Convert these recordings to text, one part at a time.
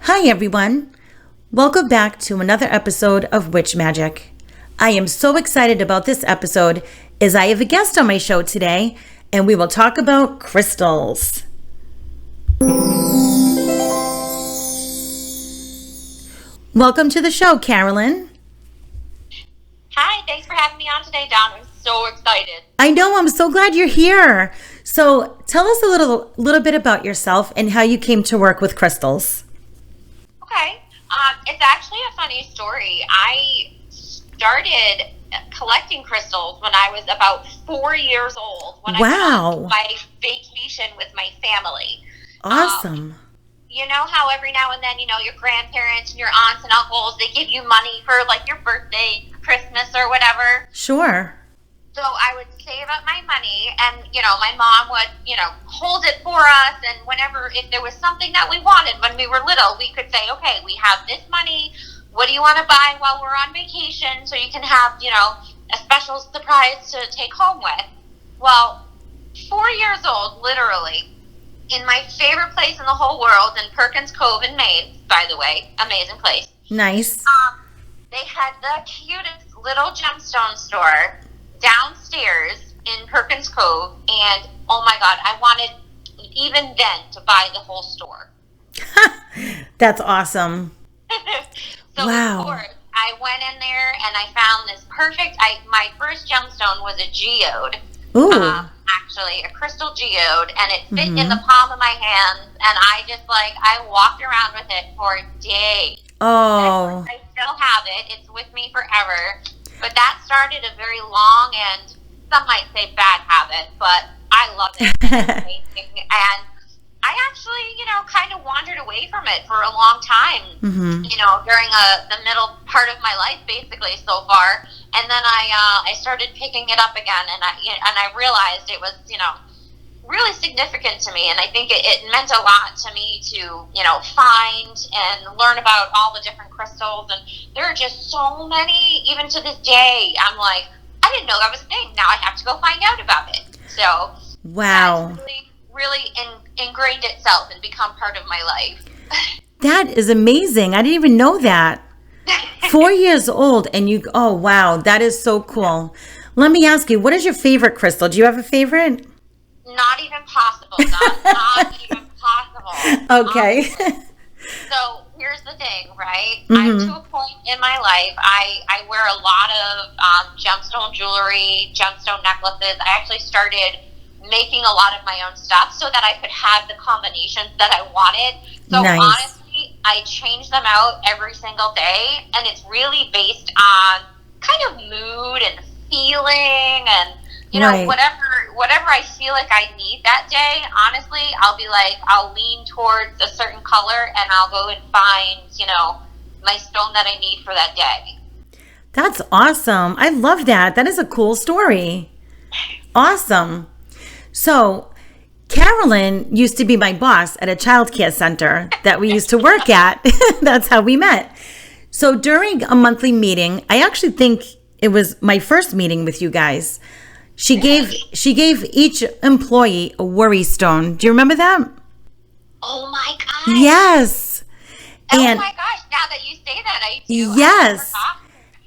Hi everyone! Welcome back to another episode of Witch Magic. I am so excited about this episode as I have a guest on my show today and we will talk about crystals. Welcome to the show, Carolynne. Hi, thanks for having me on today, Dawn. I'm so excited. I know, I'm so glad you're here. So tell us a little bit about yourself and how you came to work with crystals. Okay. It's actually a funny story. I started collecting crystals when I was about 4 years old. When I went on my vacation with my family. Awesome. You know how every now and then, your grandparents and your aunts and uncles, they give you money for like your birthday, Christmas or whatever? Sure. So I would save up my money and, my mom would, hold it for us. And if there was something that we wanted when we were little, we could say, okay, we have this money. What do you want to buy while we're on vacation? So you can have, a special surprise to take home with. Well, 4 years old, literally, in my favorite place in the whole world, in Perkins Cove in Maine, by the way, amazing place. Nice. They had the cutest little gemstone store downstairs in Perkins Cove, and oh my God, I wanted even then to buy the whole store. That's awesome. So wow. Of course, I went in there and I found this perfect, my first gemstone was a geode. Ooh. Actually, a crystal geode, and it fit in the palm of my hands, and I walked around with it for days. Oh. I still have it. It's with me forever. But that started a very long and some might say bad habit, but I loved it. And I actually, kind of wandered away from it for a long time, during the middle part of my life, basically so far. And then I started picking it up again, and I realized it was, really significant to me. And I think it meant a lot to me to, find and learn about all the different crystals. And there are just so many, even to this day. I'm like, I didn't know that was a thing. Now I have to go find out about it. So wow. That's really ingrained itself and become part of my life. That is amazing. I didn't even know that. 4 years old and oh wow, that is so cool. Let me ask you, what is your favorite crystal? Do you have a favorite? Not even possible. Not even possible. Okay. So here's the thing, right? I'm to a point in my life, I wear a lot of gemstone jewelry, gemstone necklaces. I actually started making a lot of my own stuff so that I could have the combinations that I wanted. So nice. Honestly, I change them out every single day, and it's really based on kind of mood and feeling and right. whatever I feel like I need that day. Honestly, I'll lean towards a certain color and I'll go and find, my stone that I need for that day. That's awesome. I love that. That is a cool story. Awesome. So Carolynne used to be my boss at a childcare center that we used to work at. That's how we met. So during a monthly meeting, I actually think it was my first meeting with you guys. She gave each employee a worry stone. Do you remember that? Oh my gosh. Yes. Oh my gosh. Now that you say that, I do. Yes.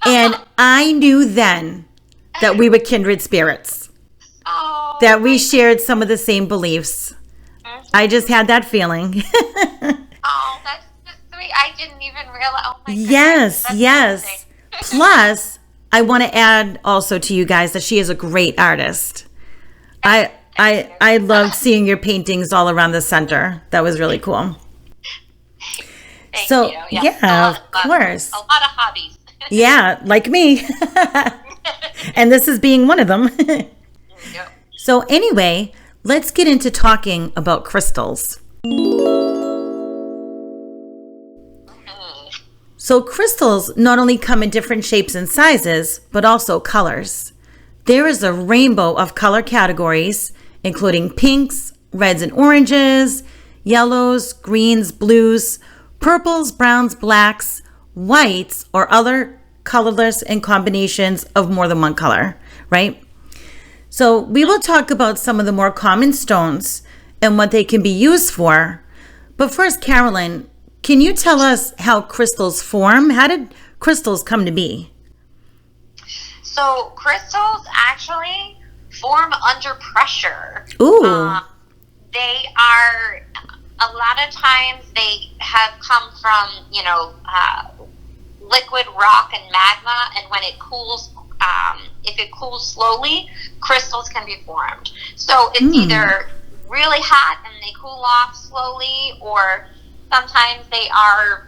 And I knew then that we were kindred spirits. Oh. That we shared some of the same beliefs. I just had that feeling. Oh, that's so sweet. I didn't even realize. Oh my goodness. Yes, That's yes. Plus, I want to add also to you guys that she is a great artist. I loved seeing your paintings all around the center. That was really cool. Thank you. Yes, yeah, of course. A lot of hobbies. Yeah, like me. And this is being one of them. Yep. So anyway, let's get into talking about crystals. So crystals not only come in different shapes and sizes, but also colors. There is a rainbow of color categories, including pinks, reds and oranges, yellows, greens, blues, purples, browns, blacks, whites, or other colorless and combinations of more than one color, right? So we will talk about some of the more common stones and what they can be used for. But first, Carolynne, can you tell us how crystals form? How did crystals come to be? So crystals actually form under pressure. Ooh. They are, a lot of times they have come from, liquid rock and magma, and when it cools, if it cools slowly, crystals can be formed. So it's either really hot and they cool off slowly, or sometimes they are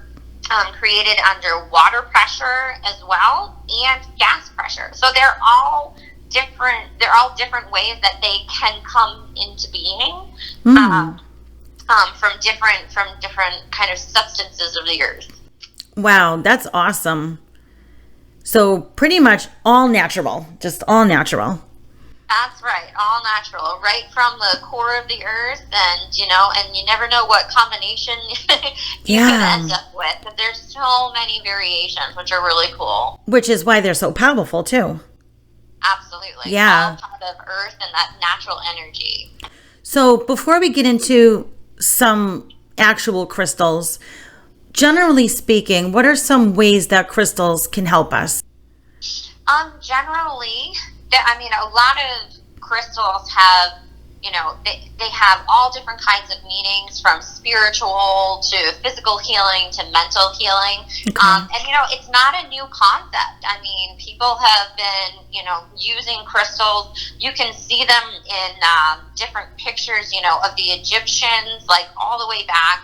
created under water pressure as well, and gas pressure. So they're all different ways that they can come into being from different kind of substances of the earth. Wow, that's awesome. So pretty much all natural, just all natural. That's right, all natural, right from the core of the earth, and you never know what combination you can end up with. But there's so many variations, which are really cool. Which is why they're so powerful too. Absolutely. Yeah. All part of earth and that natural energy. So before we get into some actual crystals, generally speaking, what are some ways that crystals can help us? Generally, a lot of crystals have, they have all different kinds of meanings, from spiritual to physical healing to mental healing. Okay. And, it's not a new concept. People have been, using crystals. You can see them in different pictures, of the Egyptians, like all the way back.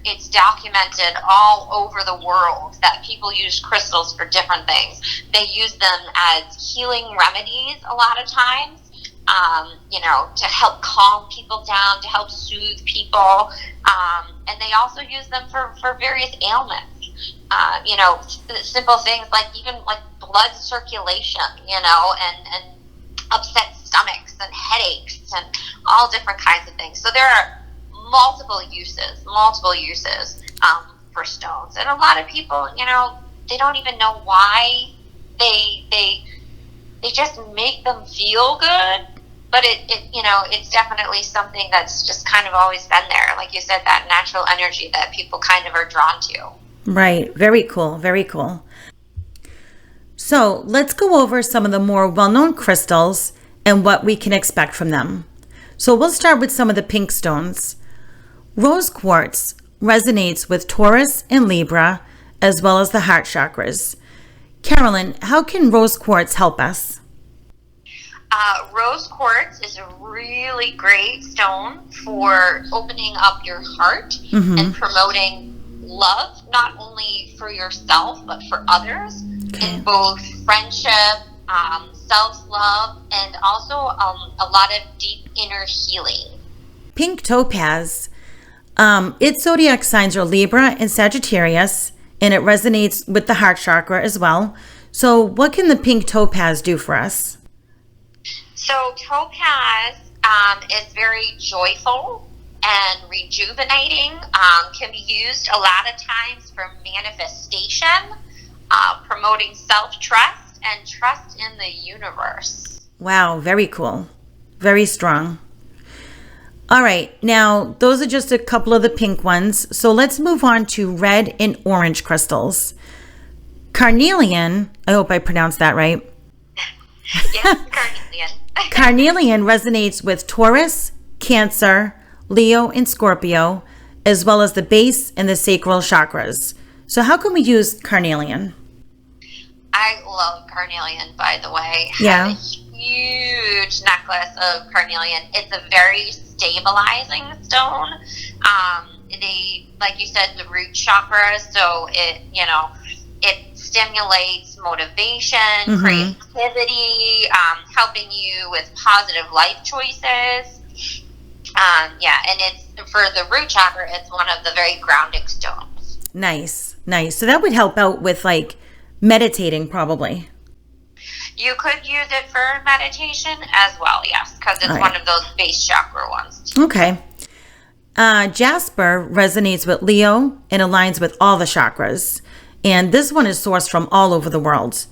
It's documented all over the world that people use crystals for different things. They use them as healing remedies a lot of times, to help calm people down, to help soothe people. And they also use them for various ailments. Simple things like even like blood circulation, and upset stomachs and headaches and all different kinds of things. So there are multiple uses for stones, and a lot of people, they don't even know why they just make them feel good, but it's definitely something that's just kind of always been there, like you said, that natural energy that people kind of are drawn to. Right. Very cool. Very cool. So let's go over some of the more well-known crystals and what we can expect from them. So we'll start with some of the pink stones. Rose quartz resonates with Taurus and Libra, as well as the heart chakras. Carolynne, how can rose quartz help us? Rose quartz is a really great stone for opening up your heart and promoting love, not only for yourself, but for others, in both friendship, self-love, and also a lot of deep inner healing. Pink topaz. Its zodiac signs are Libra and Sagittarius, and it resonates with the heart chakra as well. So what can the pink topaz do for us? So topaz is very joyful and rejuvenating, can be used a lot of times for manifestation, promoting self-trust and trust in the universe. Wow, very cool. Very strong. All right, now those are just a couple of the pink ones. So let's move on to red and orange crystals. Carnelian, I hope I pronounced that right. Yes, carnelian. Carnelian resonates with Taurus, Cancer, Leo, and Scorpio, as well as the base and the sacral chakras. So how can we use carnelian? I love carnelian, by the way. Yeah. I have a huge necklace of carnelian. It's a very stabilizing stone. They, like you said, the root chakra, so it stimulates motivation, creativity, helping you with positive life choices. And it's for the root chakra, it's one of the very grounding stones. Nice. So that would help out with like meditating, probably. You could use it for meditation as well, yes, because it's one of those base chakra ones. Okay. Jasper resonates with Leo and aligns with all the chakras. And this one is sourced from all over the world.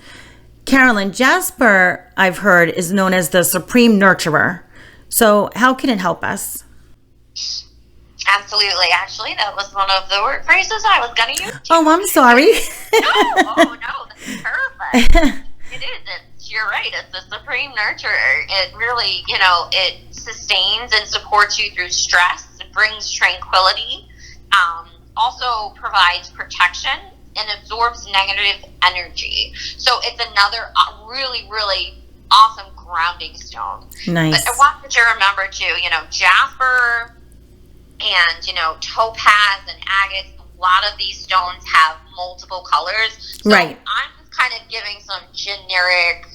Carolynne, Jasper, I've heard, is known as the supreme nurturer. So how can it help us? Absolutely. Actually, that was one of the word phrases I was going to use. Oh, I'm sorry. No, that's perfect. It is. You're right. It's the supreme nurturer. It really, it sustains and supports you through stress. It brings tranquility. Also provides protection and absorbs negative energy. So it's another really, really awesome grounding stone. Nice. But I want you to remember too, jasper and, topaz and agates, a lot of these stones have multiple colors. So right. I'm just kind of giving some generic,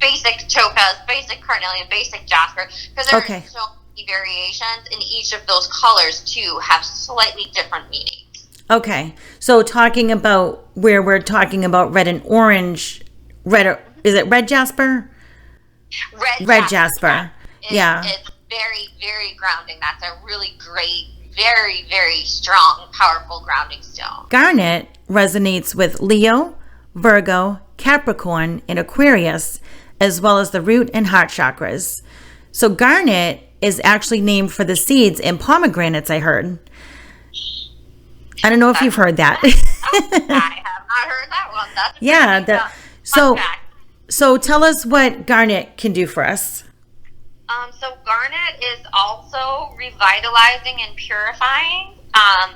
basic topaz, basic carnelian, basic jasper, because there are so many variations, and each of those colors, too, have slightly different meanings. Okay. So talking about where we're talking about red and orange, is it red jasper? Red jasper. Yeah. It's very, very grounding. That's a really great, very, very strong, powerful grounding stone. Garnet resonates with Leo, Virgo, Capricorn, and Aquarius, as well as the root and heart chakras. So garnet is actually named for the seeds in pomegranates, I heard. I don't know if you've heard that. I have not heard that one. That's so tell us what garnet can do for us. So garnet is also revitalizing and purifying.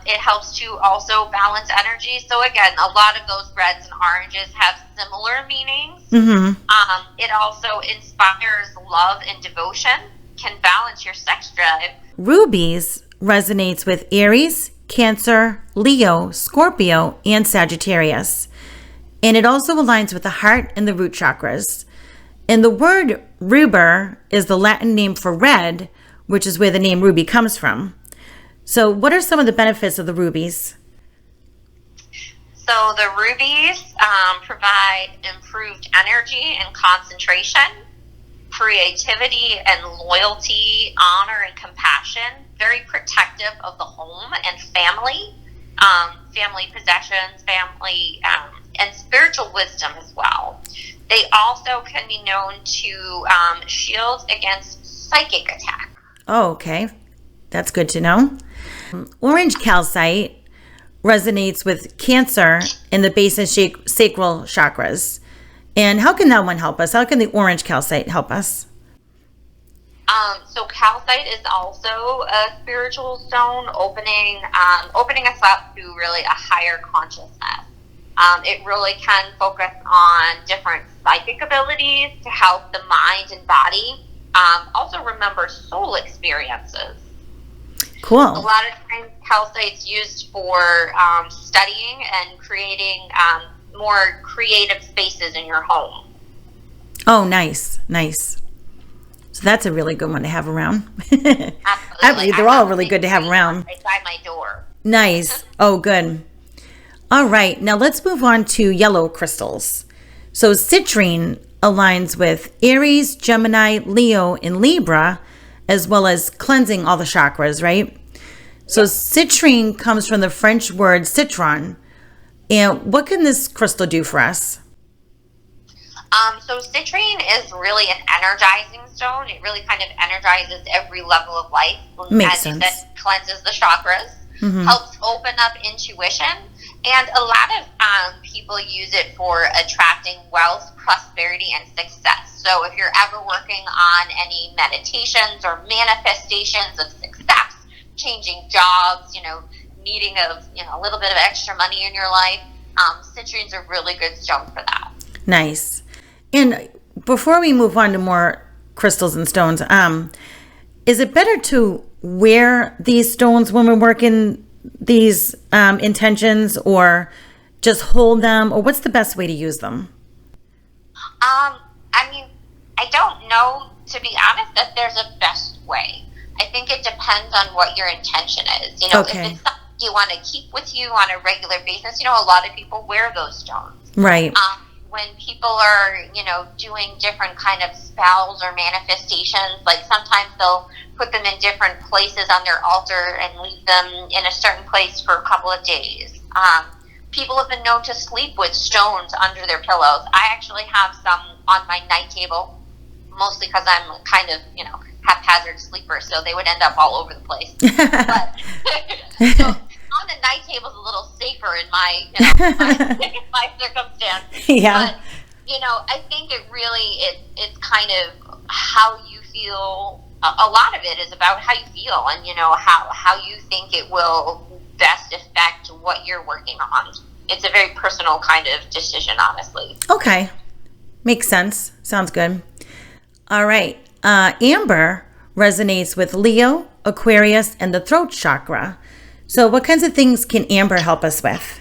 It helps to also balance energy. So again, a lot of those reds and oranges have similar meanings. Mm-hmm. It also inspires love and devotion, can balance your sex drive. Rubies resonates with Aries, Cancer, Leo, Scorpio, and Sagittarius. And it also aligns with the heart and the root chakras. And the word ruber is the Latin name for red, which is where the name ruby comes from. So what are some of the benefits of the rubies? So the rubies provide improved energy and concentration, creativity and loyalty, honor and compassion, very protective of the home and family, family possessions, family, and spiritual wisdom as well. They also can be known to shield against psychic attack. Oh, okay. That's good to know. Orange calcite resonates with Cancer in the base and sacral chakras. And how can that one help us? How can the orange calcite help us? So calcite is also a spiritual stone, opening us up to really a higher consciousness. It really can focus on different psychic abilities to help the mind and body. Also remember soul experiences. Cool. A lot of times calcite's used for studying and creating more creative spaces in your home. Oh, nice. So that's a really good one to have around. Absolutely. They're all really good to have around. Right by my door. Nice. Oh, good. All right. Now let's move on to yellow crystals. So citrine aligns with Aries, Gemini, Leo, and Libra, as well as cleansing all the chakras, right? So citrine comes from the French word citron. And what can this crystal do for us? So citrine is really an energizing stone. It really kind of energizes every level of life. Makes sense. It cleanses the chakras, helps open up intuition, and a lot of people use it for attracting wealth, prosperity, and success. So if you're ever working on any meditations or manifestations of success, changing jobs, needing a little bit of extra money in your life, citrine's a really good stone for that. Nice. And before we move on to more crystals and stones, is it better to wear these stones when we're working these intentions, or just hold them, or what's the best way to use them? I don't know, to be honest, that there's a best way. I think it depends on what your intention is. If it's something you want to keep with you on a regular basis, a lot of people wear those stones. Right. When people are, doing different kind of spells or manifestations, like sometimes they'll put them in different places on their altar and leave them in a certain place for a couple of days. People have been known to sleep with stones under their pillows. I actually have some on my night table mostly because I'm kind of, haphazard sleeper, so they would end up all over the place. But so on the night table is a little safer in my circumstance. Yeah. But I think it's kind of how you feel. A lot of it is about how you feel, and how you think it will best affect what you're working on. It's a very personal kind of decision, honestly. Okay. Makes sense. Sounds good. All right. Amber resonates with Leo, Aquarius, and the throat chakra. So what kinds of things can amber help us with?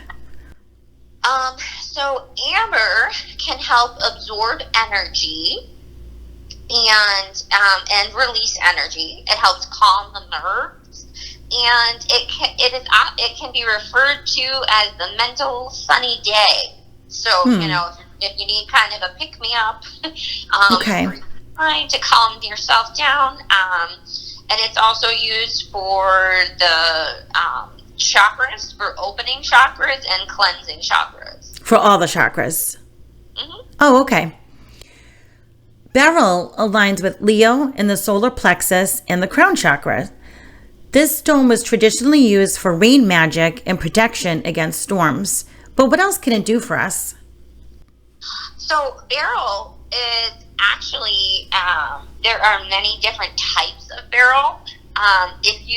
So amber can help absorb energy and release energy. It helps calm the nerves, and it can be referred to as the mental sunny day. So if you need kind of a pick me up, Okay. trying to calm yourself down, and it's also used for the chakras, for opening chakras and cleansing chakras. For all the chakras. Mm-hmm. Oh, okay. Beryl aligns with Leo in the solar plexus and the crown chakra. This stone was traditionally used for rain magic and protection against storms. But what else can it do for us? So beryl is actually, there are many different types of beryl. If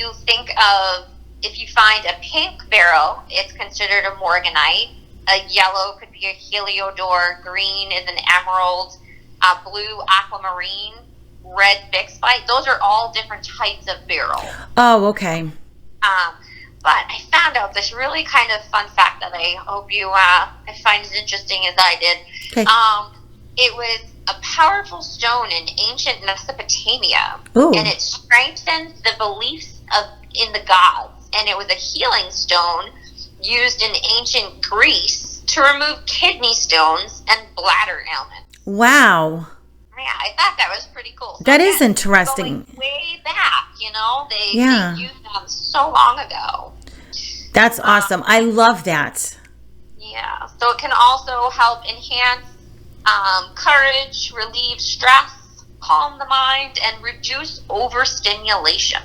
you find a pink beryl, it's considered a morganite. A yellow could be a heliodor. Green is an emerald. Blue aquamarine. Red bixbyite. Those are all different types of beryl. Oh, okay. But I found out this really kind of fun fact that I hope you find as interesting as I did. Okay. It was a powerful stone in ancient Mesopotamia. Ooh. And it strengthened the beliefs in the gods. And it was a healing stone used in ancient Greece to remove kidney stones and bladder ailments. Wow. Yeah, I thought that was pretty cool. So That is interesting. Going way back, they used them so long ago. That's awesome. I love that. Yeah, so it can also help enhance courage, relieve stress, calm the mind, and reduce overstimulation.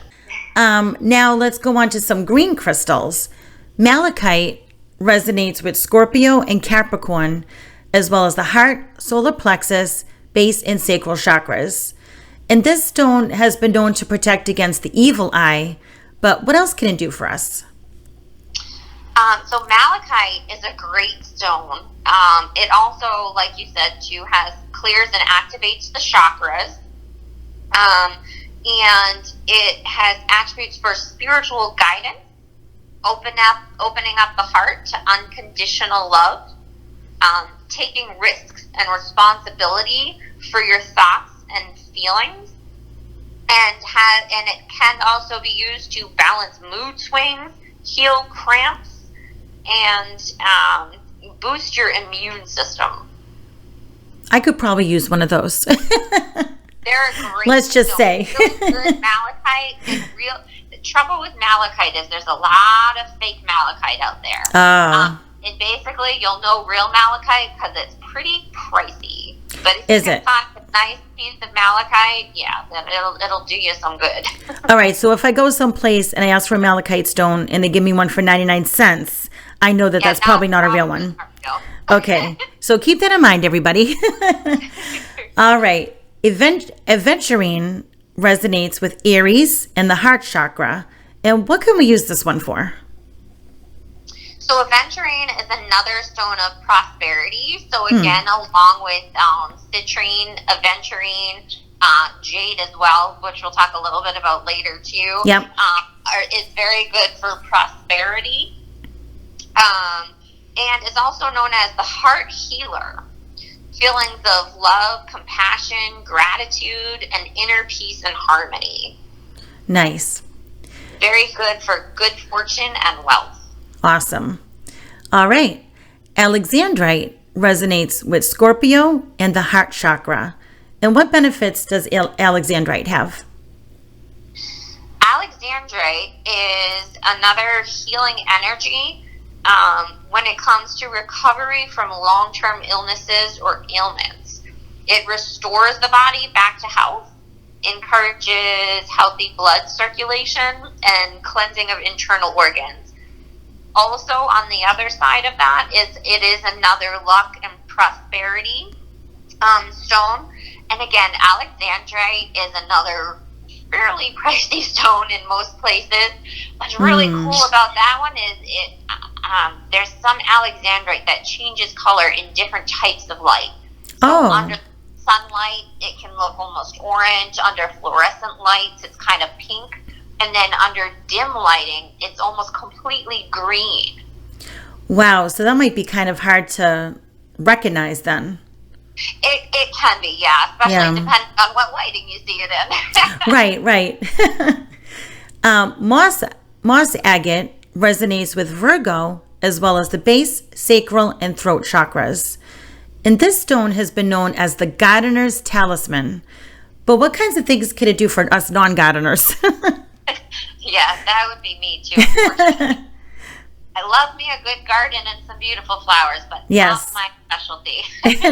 Now let's go on to some green crystals. Malachite resonates with Scorpio and Capricorn, as well as the heart, solar plexus, base, and sacral chakras. And this stone has been known to protect against the evil eye, but what else can it do for us? So malachite is a great stone. It also, like you said, too, clears and activates the chakras. And it has attributes for spiritual guidance, opening up the heart to unconditional love, taking risks and responsibility for your thoughts and feelings, and it can also be used to balance mood swings, heal cramps, and boost your immune system. I could probably use one of those. They're great. Let's just say. Good malachite is real. The trouble with malachite is there's a lot of fake malachite out there. And basically, you'll know real malachite because it's pretty pricey. But if you can find a nice piece of malachite, then it'll do you some good. All right. So if I go someplace and I ask for a malachite stone and they give me one for 99 cents, I know that's probably not a real one. Okay. So keep that in mind, everybody. All right. Aventurine resonates with Aries and the heart chakra. And what can we use this one for? So aventurine is another stone of prosperity. So again, along with citrine, aventurine, jade as well, which we'll talk a little bit about later too. Yep. Is very good for prosperity. And is also known as the heart healer. Feelings of love, compassion, gratitude, and inner peace and harmony. Nice. Very good for good fortune and wealth. Awesome. All right. Alexandrite resonates with Scorpio and the heart chakra. And what benefits does Alexandrite have? Alexandrite is another healing energy when it comes to recovery from long-term illnesses or ailments. It restores the body back to health, encourages healthy blood circulation, and cleansing of internal organs. Also, on the other side of that, it is another luck and prosperity stone. And again, alexandrite is another fairly pricey stone in most places. What's really cool about that one is there's some alexandrite that changes color in different types of light. So under sunlight, it can look almost orange. Under fluorescent lights, it's kind of pink. And then under dim lighting, it's almost completely green. Wow, so that might be kind of hard to recognize then. It can be, yeah, especially depending on what lighting you see it in. Right. Moss agate resonates with Virgo as well as the base, sacral, and throat chakras. And this stone has been known as the gardener's talisman. But what kinds of things can it do for us non-gardeners? Yeah, that would be me too, unfortunately. I love me a good garden and some beautiful flowers, but not my specialty.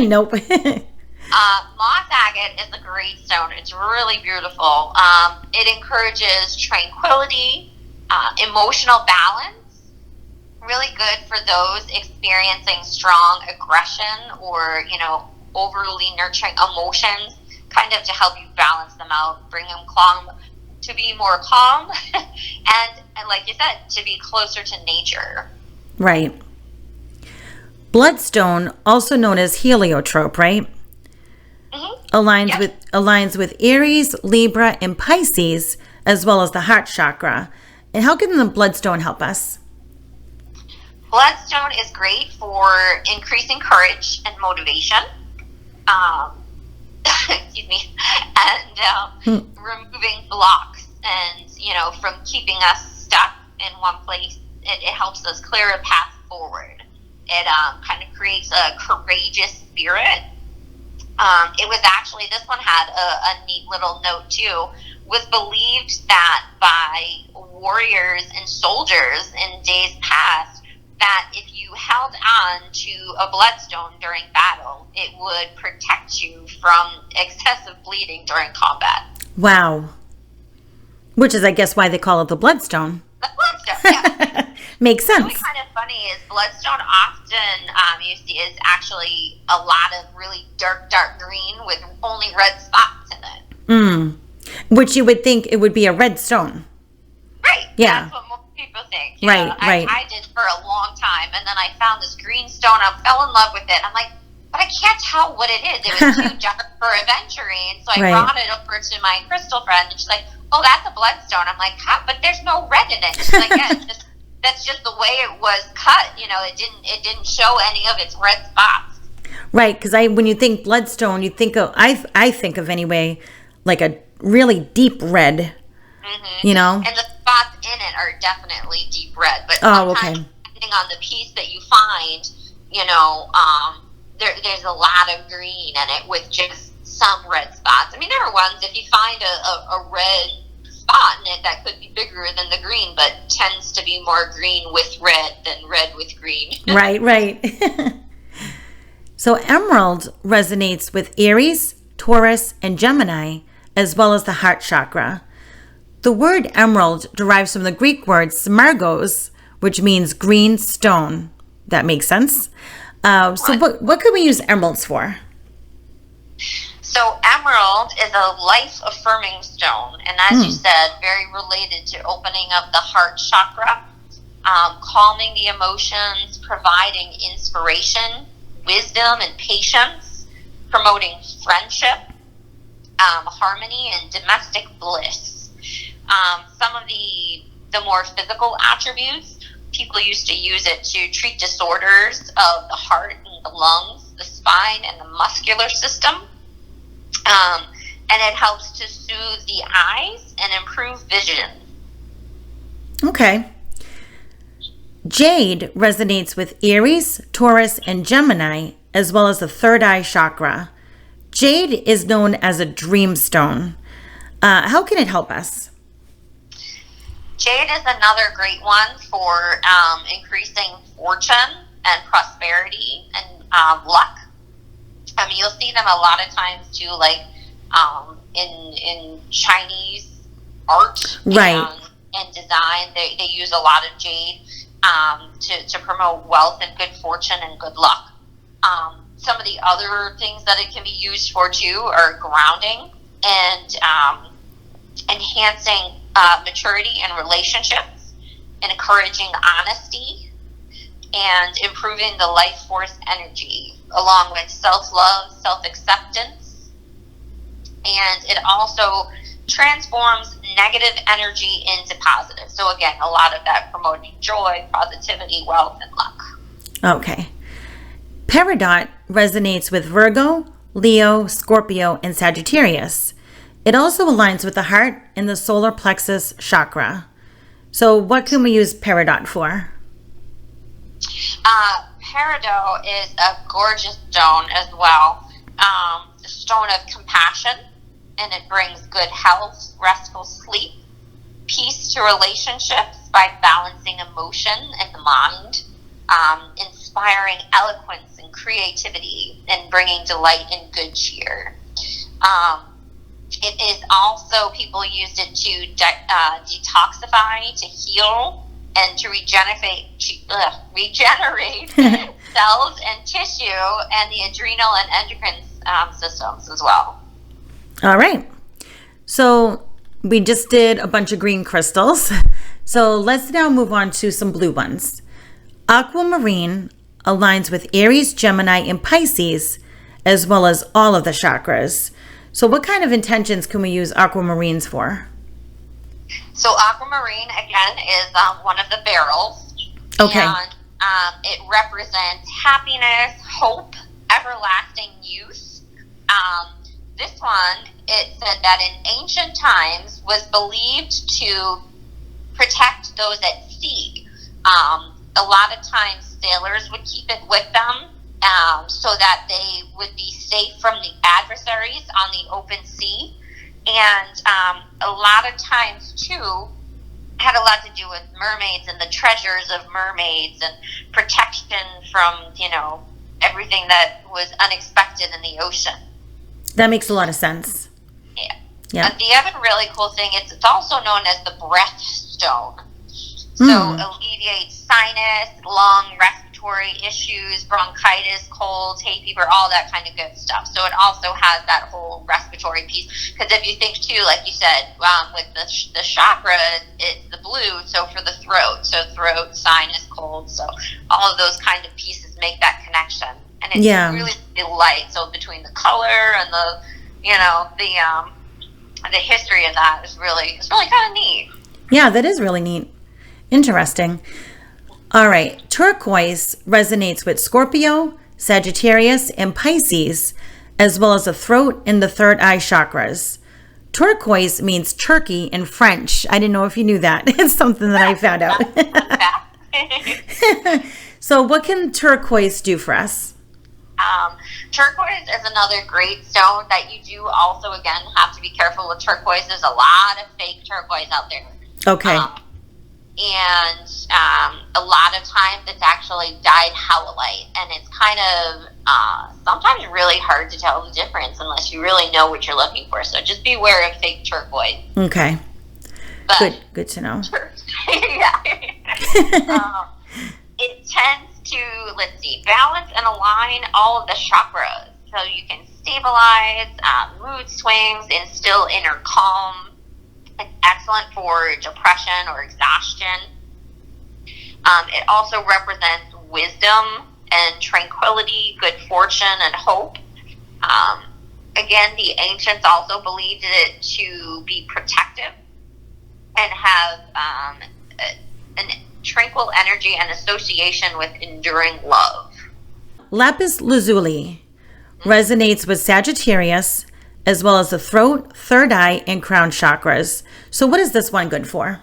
Nope. Moss agate is a great stone. It's really beautiful. It encourages tranquility, emotional balance. Really good for those experiencing strong aggression or, overly nurturing emotions, kind of to help you balance them out, bring them calm, to be more calm, and like you said, to be closer to nature. Right. Bloodstone, also known as heliotrope, right? Mm-hmm. Aligns with Aries, Libra, and Pisces, as well as the heart chakra. And how can the bloodstone help us? Bloodstone is great for increasing courage and motivation. Excuse me, and removing blocks and, from keeping us stuck in one place. It helps us clear a path forward. It kind of creates a courageous spirit. It was actually, this one had a neat little note too, was believed that by warriors and soldiers in days past, that if you held on to a bloodstone during battle, it would protect you from excessive bleeding during combat. Wow. Which is, I guess, why they call it the bloodstone. The bloodstone, yeah. Makes sense. What's really kind of funny is bloodstone often you see is actually a lot of really dark green with only red spots in it. Which you would think it would be a red stone. Right. Yeah. That's what most people think. Right. I did for a long time, and then I found this green stone. I fell in love with it. I'm like, but I can't tell what it is. It was too dark for aventurine. So I brought it over to my crystal friend, and she's like, oh, that's a bloodstone. I'm like, but there's no red in it. She's like, yeah, that's just the way it was cut. It didn't show any of its red spots. Right, because when you think bloodstone, you think of, I think of anyway, like a really deep red. Mm-hmm. And the spots in it are definitely deep red. But depending on the piece that you find, there's a lot of green in it with just some red spots. I mean, there are ones, if you find a red spot in it, that could be bigger than the green, but tends to be more green with red than red with green. Right. So emerald resonates with Aries, Taurus, and Gemini, as well as the heart chakra. The word emerald derives from the Greek word smargos, which means green stone. That makes sense. So what could we use emeralds for? So emerald is a life-affirming stone, and as you said, very related to opening up the heart chakra, calming the emotions, providing inspiration, wisdom, and patience, promoting friendship, harmony, and domestic bliss. Some of the more physical attributes, people used to use it to treat disorders of the heart and the lungs, the spine, and the muscular system. And it helps to soothe the eyes and improve vision. Okay. Jade resonates with Aries, Taurus, and Gemini, as well as the third eye chakra. Jade is known as a dream stone. How can it help us? Jade is another great one for increasing fortune and prosperity and luck. I mean, you'll see them a lot of times too, like in Chinese art Right. and design. They use a lot of jade to promote wealth and good fortune and good luck. Some of the other things that it can be used for too are grounding and enhancing maturity in relationships, and encouraging honesty, and improving the life force energy, along with self-love, self-acceptance. And it also transforms negative energy into positive. So again, a lot of that promoting joy, positivity, wealth, and luck. Okay. Peridot resonates with Virgo, Leo, Scorpio, and Sagittarius. It also aligns with the heart and the solar plexus chakra. So what can we use Peridot for? Peridot is a gorgeous stone as well. A stone of compassion, and it brings good health, restful sleep, peace to relationships by balancing emotion and the mind, inspiring eloquence and creativity, and bringing delight and good cheer. It is also, people used it to detoxify, to heal, and to regenerate cells and tissue, and the adrenal and endocrine systems as well. All right. So we just did a bunch of green crystals. So let's now move on to some blue ones. Aquamarine aligns with Aries, Gemini, and Pisces, as well as all of the chakras. So what kind of intentions can we use aquamarines for? So aquamarine, again, is one of the barrels. Okay. And it represents happiness, hope, everlasting youth. This one, it said that in ancient times was believed to protect those at sea. A lot of times sailors would keep it with them so that they would be safe from the adversaries on the open sea. And a lot of times, too, had a lot to do with mermaids and the treasures of mermaids and protection from, everything that was unexpected in the ocean. That makes a lot of sense. Yeah. And the other really cool thing is it's also known as the breath stone. So alleviates sinus, lung, respiratory issues, bronchitis, colds, hay fever, all that kind of good stuff. So it also has that whole respiratory piece. Because if you think too, like you said, with the chakra, it's the blue, so for the throat. So throat, sinus, cold. So all of those kind of pieces make that connection. And it's really light. So between the color and the history of that it's really kind of neat. Yeah, that is really neat. Interesting. All right. Turquoise resonates with Scorpio, Sagittarius, and Pisces, as well as the throat and the third eye chakras. Turquoise means turkey in French. I didn't know if you knew that. It's something that I found out. So what can turquoise do for us? Turquoise is another great stone that you do also, again, have to be careful with turquoise. There's a lot of fake turquoise out there. Okay. And a lot of times it's actually dyed howlite, and it's kind of sometimes really hard to tell the difference unless you really know what you're looking for. So just beware of fake turquoise. Okay. But good to know. Yeah. It tends to, balance and align all of the chakras. So you can stabilize mood swings, instill inner calm. It's excellent for depression or exhaustion. It also represents wisdom and tranquility, good fortune, and hope. Again, the ancients also believed it to be protective and have an tranquil energy and association with enduring love. Lapis lazuli resonates with Sagittarius, as well as the throat, third eye, and crown chakras. So what is this one good for?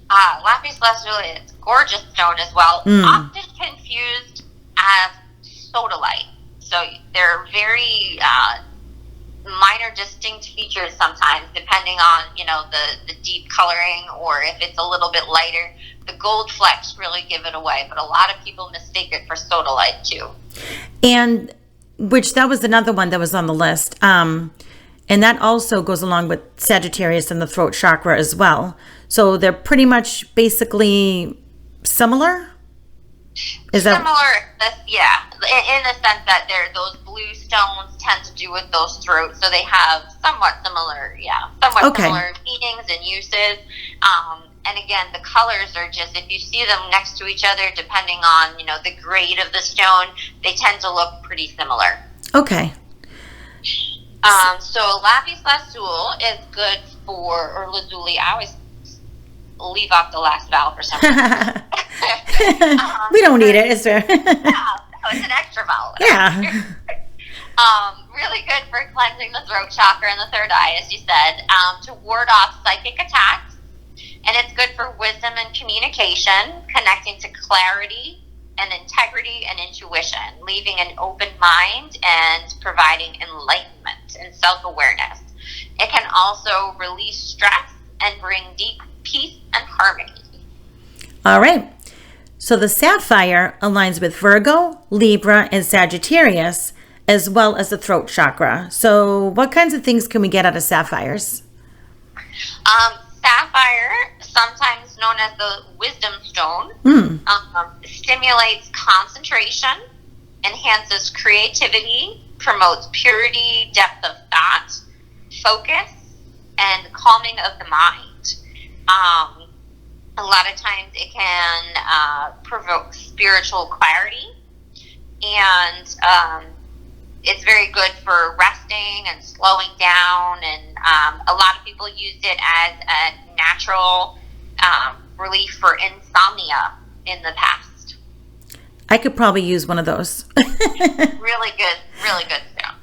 Lapis lazuli is a gorgeous stone as well. Often confused as sodalite. So they're very minor distinct features sometimes, depending on, the deep coloring, or if it's a little bit lighter. The gold flecks really give it away, but a lot of people mistake it for sodalite too. And which that was another one that was on the list. And that also goes along with Sagittarius and the throat chakra as well. So they're pretty much basically similar? Similar, yeah, in the sense that those blue stones tend to do with those throats, so they have somewhat similar meanings and uses. And again, the colors are just, if you see them next to each other, depending on, the grade of the stone, they tend to look pretty similar. Okay. So lapis lazuli is good for, or lazuli, I always leave off the last vowel for some reason. We don't need it, is there? No, it's an extra vowel. Yeah. Really good for cleansing the throat chakra and the third eye, as you said, to ward off psychic attacks. And it's good for wisdom and communication, connecting to clarity and integrity and intuition, leaving an open mind and providing enlightenment and self-awareness. It can also release stress and bring deep peace and harmony. All right. So the sapphire aligns with Virgo, Libra, and Sagittarius, as well as the throat chakra. So what kinds of things can we get out of sapphires? Sapphire, sometimes known as the wisdom stone, stimulates concentration, enhances creativity, promotes purity, depth of thought, focus, and calming of the mind. A lot of times it can provoke spiritual clarity, and it's very good for resting and slowing down, and a lot of people used it as a natural relief for insomnia in the past. I could probably use one of those. Really good stuff.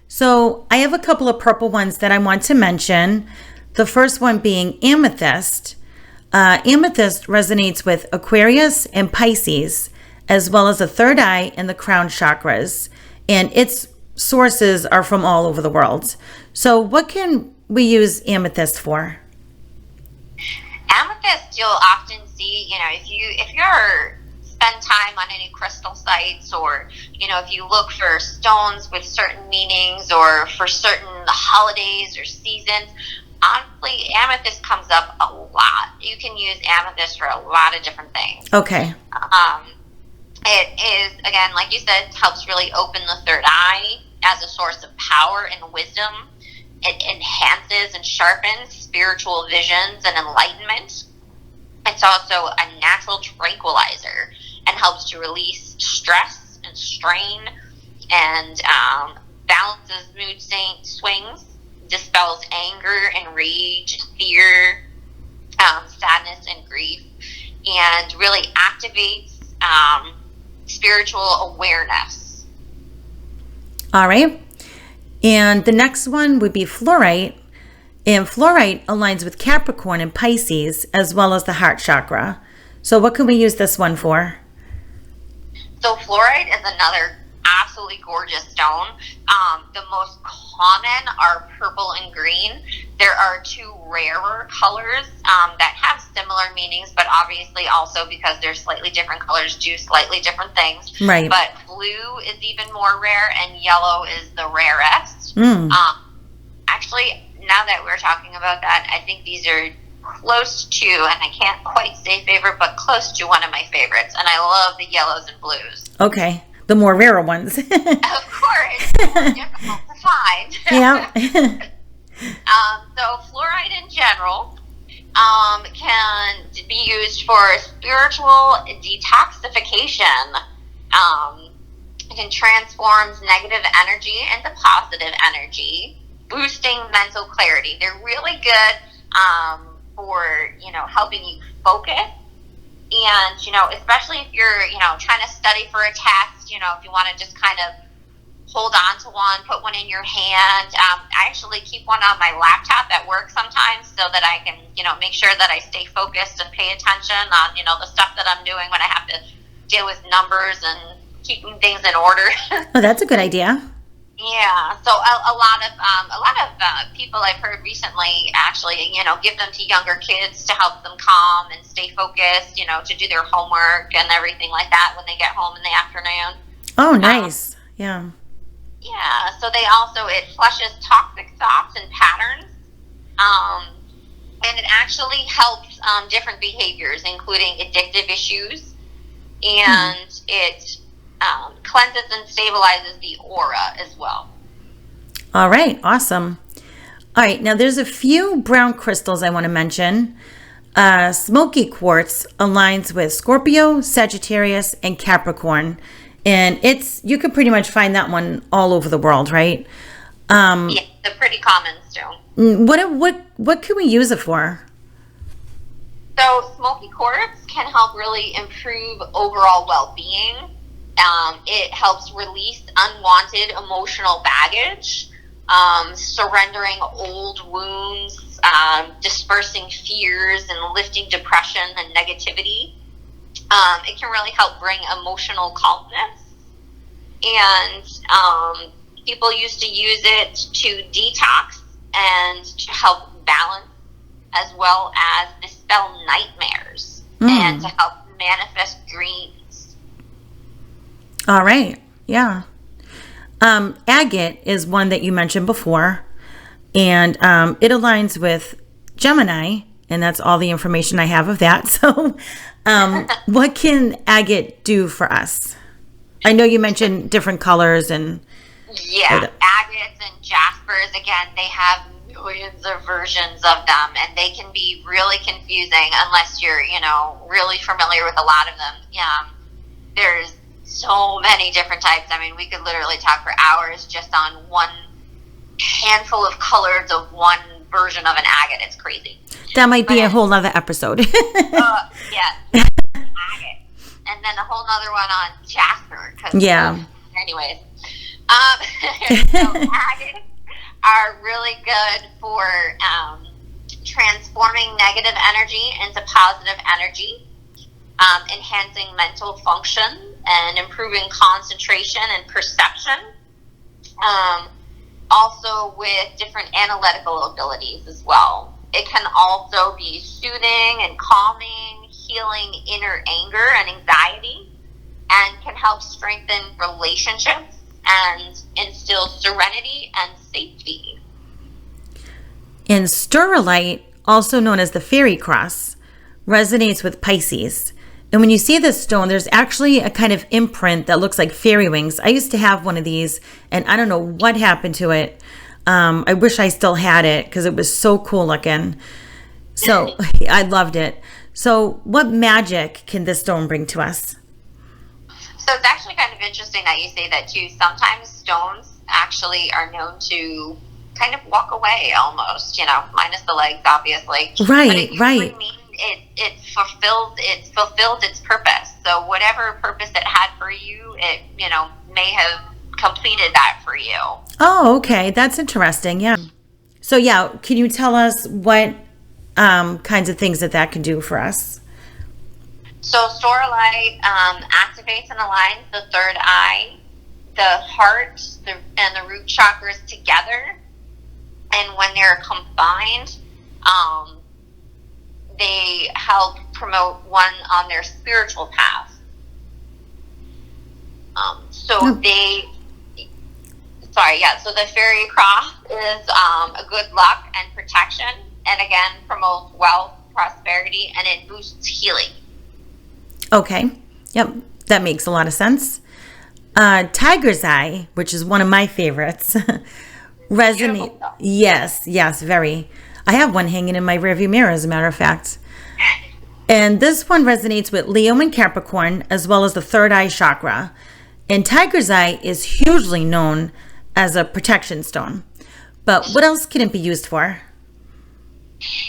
So I have a couple of purple ones that I want to mention. The first one being amethyst. Amethyst resonates with Aquarius and Pisces, as well as the third eye and the crown chakras. And its sources are from all over the world. So what can we use amethyst for? Amethyst, you'll often see, if you're spend time on any crystal sites, or, if you look for stones with certain meanings or for certain holidays or seasons, honestly, amethyst comes up a lot. You can use amethyst for a lot of different things. Okay. It is, again, like you said, helps really open the third eye as a source of power and wisdom. It enhances and sharpens spiritual visions and enlightenment. It's also a natural tranquilizer and helps to release stress and strain, and balances mood swings, dispels anger and rage, fear, sadness and grief, and really activates spiritual awareness. All right. And the next one would be fluorite. And fluorite aligns with Capricorn and Pisces, as well as the heart chakra. So what can we use this one for? So fluorite is another absolutely gorgeous stone. The most common are purple and green. There are two rarer colors that have similar meanings, but obviously also, because they're slightly different colors, do slightly different things. Right. But blue is even more rare, and yellow is the rarest. Actually, now that we're talking about that, I think these are close to, and I can't quite say favorite, but close to one of my favorites. And I love the yellows and blues. Okay. The more rarer ones. Of course. More difficult to find. Yeah. So fluoride in general can be used for spiritual detoxification. It can transform negative energy into positive energy, boosting mental clarity. They're really good for, helping you focus. And, especially if you're, trying to study for a test, if you want to just kind of hold on to one, put one in your hand. I actually keep one on my laptop at work sometimes, so that I can, make sure that I stay focused and pay attention on, the stuff that I'm doing when I have to deal with numbers and keeping things in order. Oh, that's a good idea. Yeah, so a lot of people I've heard recently actually, give them to younger kids to help them calm and stay focused, to do their homework and everything like that when they get home in the afternoon. Oh, nice. Yeah. Yeah, so it flushes toxic thoughts and patterns, and it actually helps different behaviors, including addictive issues, and it cleanses and stabilizes the aura as well. All right. Awesome. All right. Now there's a few brown crystals I want to mention. Smoky quartz aligns with Scorpio, Sagittarius, and Capricorn. And you could pretty much find that one all over the world, right? Yeah, it's a pretty common stone. What can we use it for? So smoky quartz can help really improve overall well-being. It helps release unwanted emotional baggage, surrendering old wounds, dispersing fears, and lifting depression and negativity. It can really help bring emotional calmness. And people used to use it to detox and to help balance, as well as dispel nightmares and to help manifest dreams. All right. Yeah. Agate is one that you mentioned before, and it aligns with Gemini, and that's all the information I have of that. So what can agate do for us? I know you mentioned different colors and... Yeah, agates and jaspers, again, they have millions of versions of them, and they can be really confusing unless you're, really familiar with a lot of them. There's so many different types. I mean, we could literally talk for hours just on one handful of colors of one version of an agate. It's crazy. That might be a whole other episode. Yeah, agate. And then a whole other one on jasper. Yeah. Anyways. So agates are really good for transforming negative energy into positive energy, enhancing mental function, and improving concentration and perception. Also with different analytical abilities as well. It can also be soothing and calming, healing inner anger and anxiety, and can help strengthen relationships and instill serenity and safety. And sterolite, also known as the fairy cross, resonates with Pisces. And when you see this stone, there's actually a kind of imprint that looks like fairy wings. I used to have one of these, and I don't know what happened to it. I wish I still had it because it was so cool looking. So I loved it. So what magic can this stone bring to us? So it's actually kind of interesting that you say that too. Sometimes stones actually are known to kind of walk away almost, minus the legs, obviously. Right, but it usually means it's fulfilled its purpose. So whatever purpose it had for you, it may have completed that for you. Oh, okay, that's interesting. Yeah. So yeah, can you tell us what kinds of things that can do for us? So sterolite activates and aligns the third eye, the heart, and the root chakras together. And when they're combined, they help promote one on their spiritual path. So the fairy cross is a good luck and protection, and again promotes wealth, prosperity, and it boosts healing. Okay. Yep. That makes a lot of sense. Tiger's eye, which is one of my favorites, resonate. Yes, very. I have one hanging in my rearview mirror, as a matter of fact. And this one resonates with Leo and Capricorn, as well as the third eye chakra. And Tiger's eye is hugely known as a protection stone. But what else can it be used for?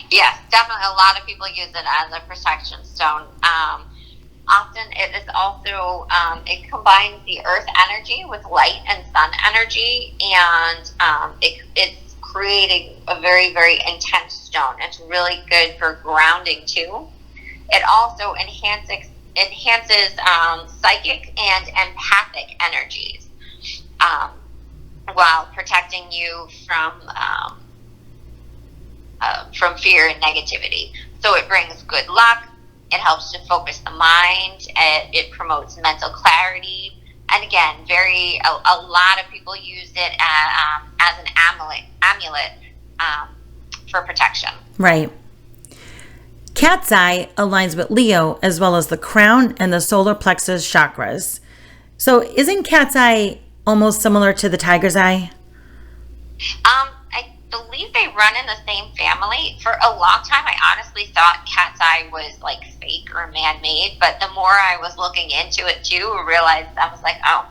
Yes, definitely. A lot of people use it as a protection stone. Often it is also, it combines the earth energy with light and sun energy, and it's creating a very, very intense stone. It's really good for grounding too. It also enhances psychic and empathic energies, while protecting you from fear and negativity. So it brings good luck. It helps to focus the mind. It promotes mental clarity, And again, a lot of people use it as an amulet for protection. Right. Cat's eye aligns with Leo as well as the crown and the solar plexus chakras. So isn't cat's eye almost similar to the tiger's eye? I believe they run in the same family. For a long time, I honestly thought cat's eye was like fake or man-made, but the more I was looking into it too, I realized, I was like, oh,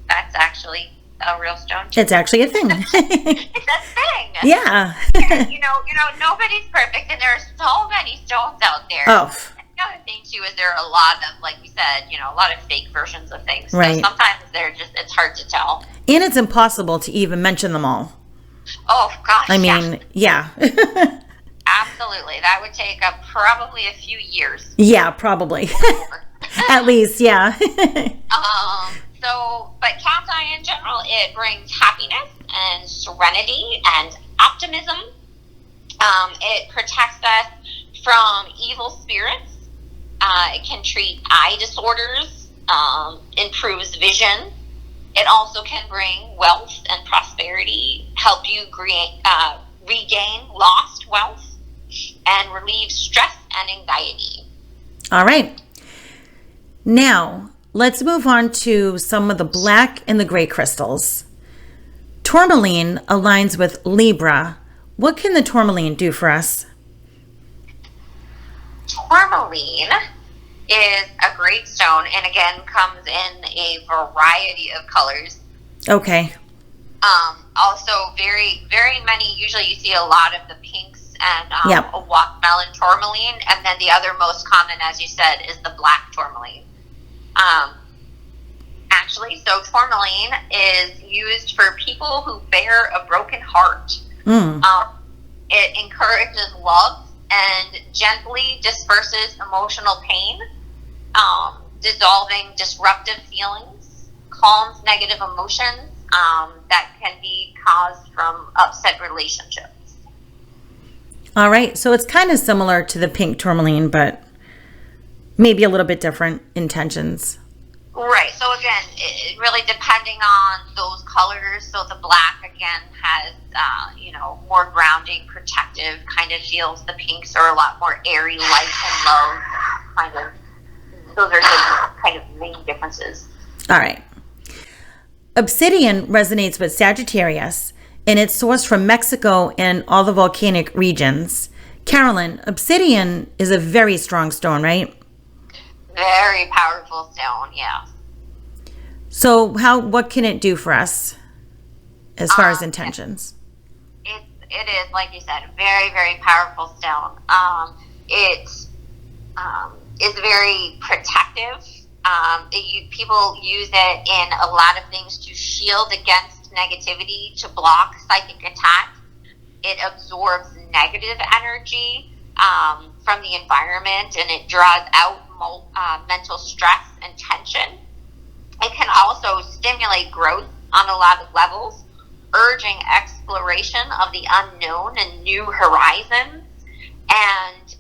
that's actually a real stone. It's actually a thing. It's a thing. Yeah. you know, nobody's perfect, and there are so many stones out there. Oh. And the other thing too is there are a lot of, like we said, a lot of fake versions of things. Right. So sometimes it's hard to tell. And it's impossible to even mention them all. Oh gosh. I mean, yeah. Absolutely. That would take probably a few years. Yeah, probably. At least, yeah. But cat's eye in general, it brings happiness and serenity and optimism. It protects us from evil spirits. It can treat eye disorders, improves vision. It also can bring wealth and prosperity, help you regain lost wealth, and relieve stress and anxiety. All right. Now, let's move on to some of the black and the gray crystals. Tourmaline aligns with Libra. What can the tourmaline do for us? Tourmaline is a great stone, and again comes in a variety of colors. Okay. Also very, very many, usually you see a lot of the pinks and Yep. a watermelon tourmaline, and then the other most common, as you said, is the black tourmaline. So tourmaline is used for people who bear a broken heart. It encourages love and gently disperses emotional pain, dissolving disruptive feelings, calms negative emotions that can be caused from upset relationships. All right. So it's kind of similar to the pink tourmaline, but maybe a little bit different intentions. Right. So again, it really depending on those colors. So the black again has, more grounding, protective kind of feels. The pinks are a lot more airy, light, and love. Kind of. Those are the kind of main differences. All right. Obsidian resonates with Sagittarius, and it's sourced from Mexico and all the volcanic regions. Carolynne, obsidian is a very strong stone, right? Very powerful stone, yeah. So what can it do for us as far as intentions? It is, like you said, very, very powerful stone. It is very protective. People use it in a lot of things to shield against negativity, to block psychic attacks. It absorbs negative energy from the environment, and it draws out mental stress and tension. It can also stimulate growth on a lot of levels, urging exploration of the unknown and new horizons. And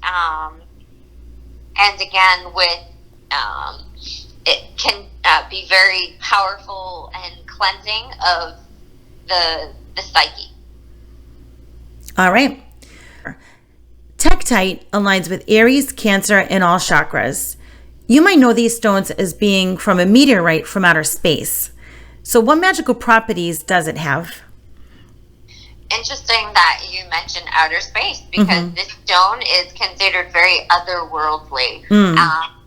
again, with it can be very powerful and cleansing of the psyche. All right. Tektite aligns with Aries, Cancer, and all chakras. You might know these stones as being from a meteorite from outer space. So what magical properties does it have? Interesting that you mentioned outer space, because this stone is considered very otherworldly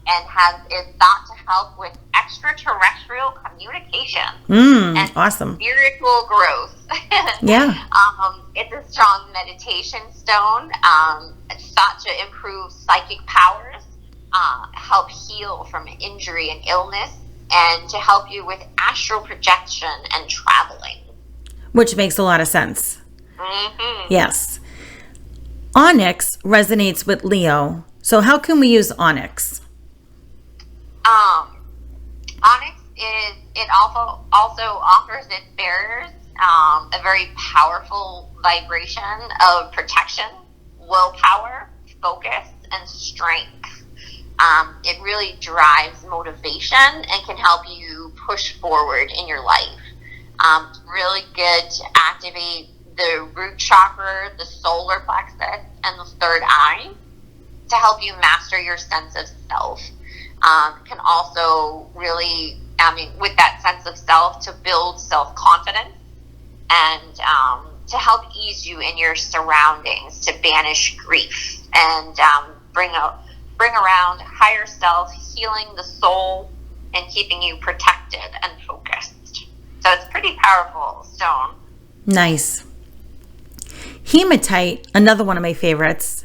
and is thought to help with extraterrestrial communication and awesome. spiritual growth. Yeah. It's a strong meditation stone. It's thought to improve psychic powers, help heal from injury and illness, and to help you with astral projection and traveling. Which makes a lot of sense. Yes. Onyx resonates with Leo. So how can we use onyx? Onyx also offers its bearers a very powerful vibration of protection, willpower, focus, and strength. It really drives motivation and can help you push forward in your life. Really good to activate the root chakra, the solar plexus, and the third eye to help you master your sense of self. Can also really, with that sense of self, to build self-confidence and to help ease you in your surroundings, to banish grief and bring around higher self, healing the soul, and keeping you protected and focused. So it's pretty powerful stone. Nice. Hematite, another one of my favorites.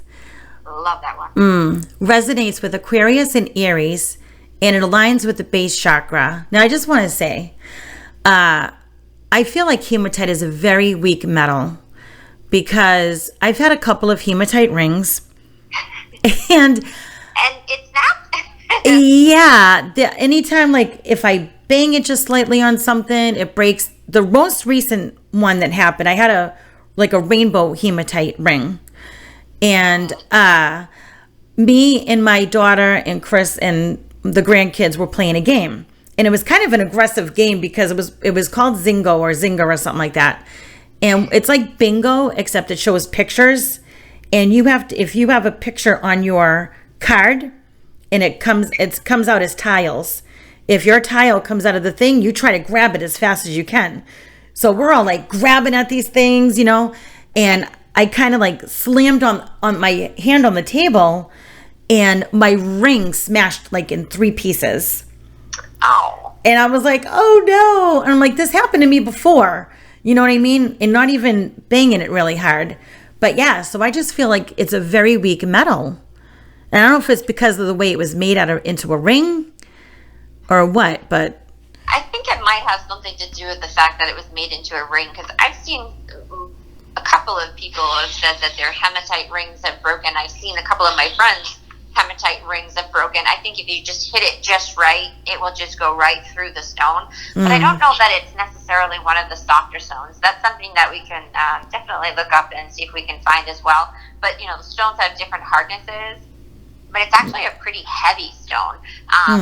Love that one. Resonates with Aquarius and Aries, and it aligns with the base chakra. Now, I just want to say, I feel like hematite is a very weak metal because I've had a couple of hematite rings, and it snaps. yeah, anytime, like, if I bang it just slightly on something, it breaks. The most recent one that happened, I had a rainbow hematite ring. And me and my daughter and Chris and the grandkids were playing a game. And it was kind of an aggressive game because it was called Zingo or Zynga or something like that. And it's like bingo, except it shows pictures. And you have to, if you have a picture on your card and it comes out as tiles. If your tile comes out of the thing, you try to grab it as fast as you can. So we're all like grabbing at these things, and I kind of like slammed on my hand on the table, and my ring smashed like in 3 pieces. Oh. And I was like, oh no. And I'm like, this happened to me before. You know what I mean? And not even banging it really hard. But yeah, so I just feel like it's a very weak metal. And I don't know if it's because of the way it was made into a ring or what, but I think it might have something to do with the fact that it was made into a ring, because I've seen a couple of people have said that their hematite rings have broken. I've seen a couple of my friends' hematite rings have broken. I think if you just hit it just right, it will just go right through the stone. But I don't know that it's necessarily one of the softer stones. That's something that we can definitely look up and see if we can find as well. But, the stones have different hardnesses. But it's actually a pretty heavy stone.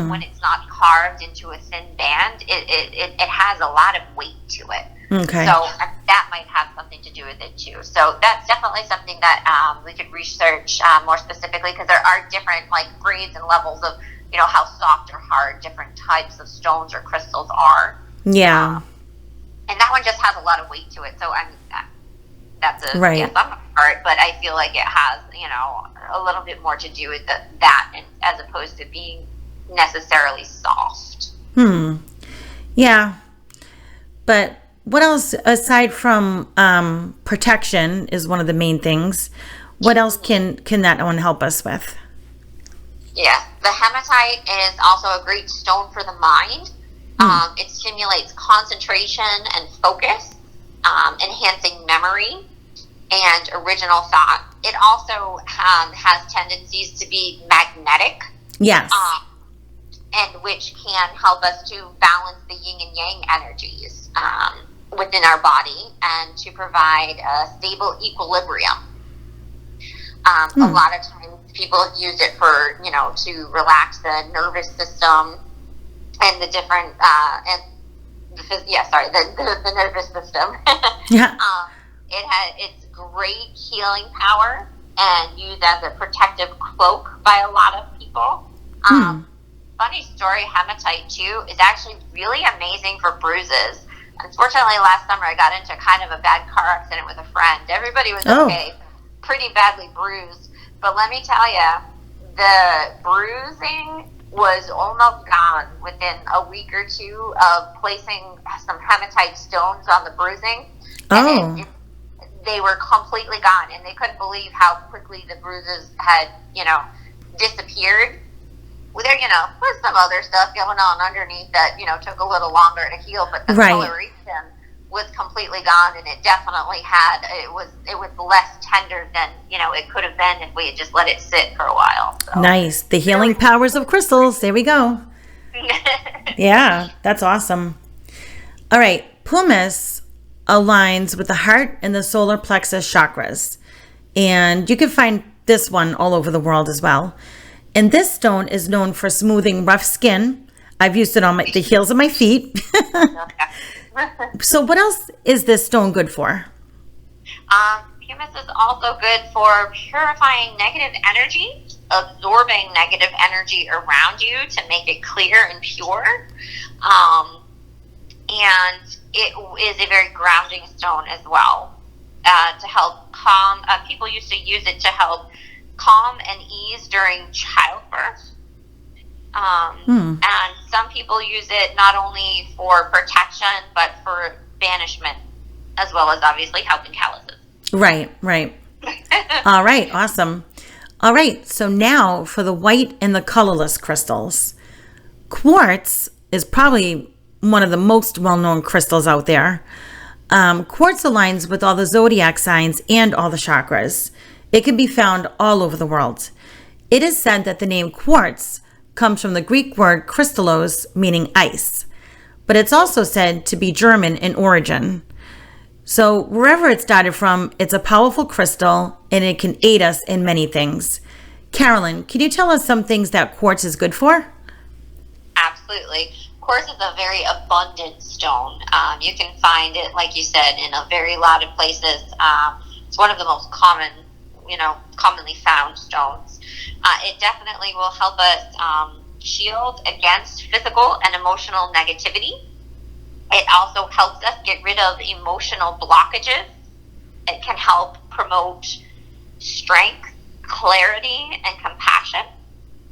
When it's not carved into a thin band, it has a lot of weight to it. Okay. So that might have something to do with it too. So that's definitely something that we could research more specifically, because there are different grades and levels of how soft or hard different types of stones or crystals are. Yeah. And that one just has a lot of weight to it. So that's right. Yes, I'm part, but I feel like it has a little bit more to do with that, and as opposed to being necessarily soft. Yeah. But what else, aside from protection is one of the main things, what else can that one help us with? Yeah, the hematite is also a great stone for the mind. It stimulates concentration and focus, enhancing memory and original thought. It also has tendencies to be magnetic. Yes. And which can help us to balance the yin and yang energies within our body and to provide a stable equilibrium. A lot of times people have used it for, to relax the nervous system and the different, the nervous system. Yeah. It's great healing power and used as a protective cloak by a lot of people. Funny story, hematite too is actually really amazing for bruises. Unfortunately, last summer I got into kind of a bad car accident with a friend. Everybody was okay, pretty badly bruised. But let me tell you, the bruising was almost gone within a week or two of placing some hematite stones on the bruising. And they were completely gone, and they couldn't believe how quickly the bruises had, disappeared. Well, there, was some other stuff going on underneath that, took a little longer to heal, but the coloration was completely gone, and it definitely it was less tender than, it could have been if we had just let it sit for a while. So. Nice. The healing powers of crystals. There we go. Yeah, that's awesome. All right. Pumice aligns with the heart and the solar plexus chakras. And you can find this one all over the world as well. And this stone is known for smoothing rough skin, I've used it on the heels of my feet. So what else is this stone good for? Pumice is also good for purifying negative energy, absorbing negative energy around you to make it clear and pure. And it is a very grounding stone as well, to help calm. People used to use it to help calm and ease during childbirth. And some people use it not only for protection, but for banishment, as well as obviously helping calluses. Right. All right, awesome. All right, so now for the white and the colorless crystals. Quartz is probably one of the most well-known crystals out there. Quartz aligns with all the zodiac signs and all the chakras. It can be found all over the world. It is said that the name quartz comes from the Greek word crystallos, meaning ice, but it's also said to be German in origin. So wherever it started from, it's a powerful crystal and it can aid us in many things. Carolynne, can you tell us some things that quartz is good for? Absolutely. Quartz is a very abundant stone. You can find it, like you said, in a very lot of places. It's one of the most commonly found stones. It definitely will help us shield against physical and emotional negativity. It also helps us get rid of emotional blockages. It can help promote strength, clarity, and compassion.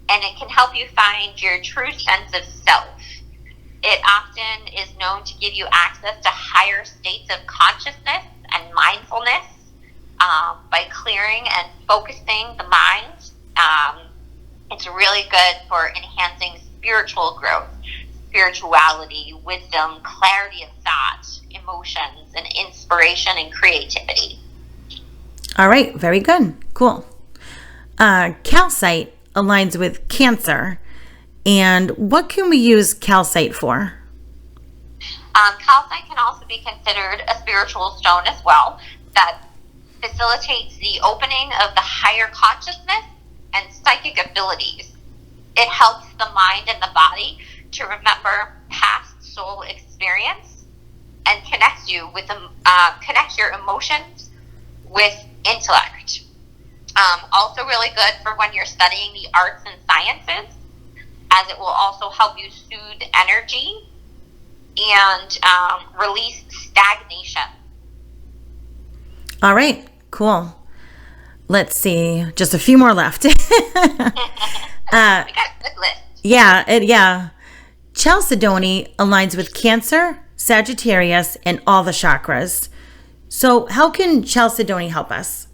And it can help you find your true sense of self. It often is known to give you access to higher states of consciousness and mindfulness by clearing and focusing the mind. It's really good for enhancing spiritual growth, spirituality, wisdom, clarity of thought, emotions, and inspiration and creativity. All right, very good. Cool. Calcite aligns with Cancer. And what can we use calcite for? Calcite can also be considered a spiritual stone as well that facilitates the opening of the higher consciousness and psychic abilities. It helps the mind and the body to remember past soul experience and connects you with connect your emotions with intellect. Also really good for when you're studying the arts and sciences, as it will also help you soothe energy and release stagnation. All right, cool. Let's see, just a few more left. We got a good list. Yeah. Chalcedony aligns with Cancer, Sagittarius, and all the chakras. So how can Chalcedony help us?